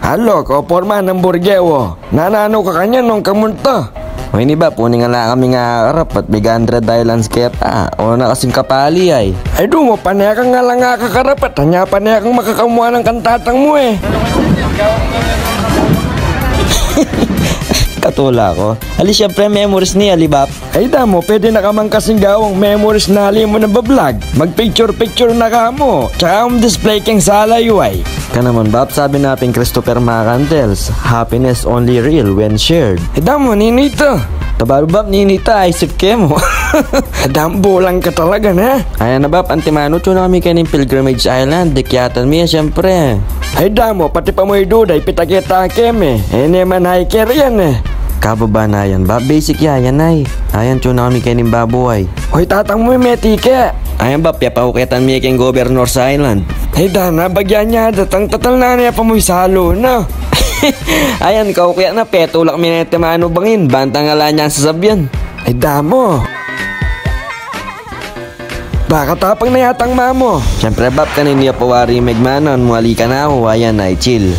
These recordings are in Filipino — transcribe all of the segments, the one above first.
Halo, ko porma ng burgewo. Nanano ka kanya nung kamunta. O ini ba, puning nga lang kami nga karap at big 100 islands kaya pa. O na kasing kapali ay. Ay do mo, panaya ka nga lang nga kakarapat. Hanya panaya kang makakamuha ng kantatang mo eh. Katula ko. Ali syempre memories ni Alibap. Ay damo, pwede na ka man kasing gawang memories na hali mo na bablog. Mag-picture-picture na ka mo. Tsaka display kang sa layuay. Ka naman bap, sabi natin Christopher Macantels, happiness only real when shared. Ay damo, ninito. Tabaro bap, ninita, isip ke mo. Dambo lang ka talaga na. Ayan na bap, antimano, na kami kaning Pilgrimage Island, dikyatan mo yan syempre. Ay damo, pati pa mo'y duday, pitakita keme. Eh naman hiker yan eh. Kababa na yan bap, basic yan ay. Ayan, na kami kaning baboy. Hoy tatang mo may tike. Ayan bap, yapahuketan mi keng Governor sa Island. Ay dana, bagyan niya, datang tatal na niya pa mo'y salo na. Ayan, kaya na petulak mi na temano bangin, bantang ala niya ang sasabyan. Ay damo. Baka tapang na yatang mamo. Siyempre bap, kanina pawari megmanon, muali ka na ako, ayan ay chill.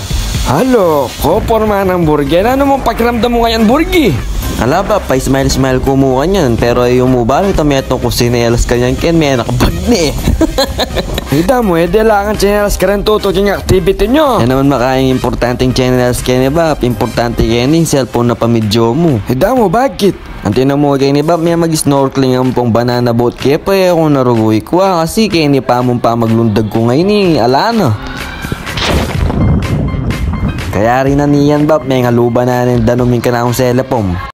Halo, ko porma ng burger. Ano mong pakiramdam mo ngayon, burgi? Ala ba, pa smile kumuha niyan, pero yung mobile, ito may itong kusinelas ka niyan, ken may nakabag ni. Hida mo, delangan chinelas ka rin tuto yung activity nyo. Yan naman makaing importanteng chinelas ken ba, importante ken yung cellphone na pamidyo mo. Hida mo, bakit? Antin na mo kay ni Bab, may mag-snorkeling ang pong banana boat kaya pa ako narugoy ko kasi kaya ni pa mong pa maglundag ko ngayon ni alana. Kaya rin na niyan Bab, may ngaluba na rin danumin ka na akong selepom.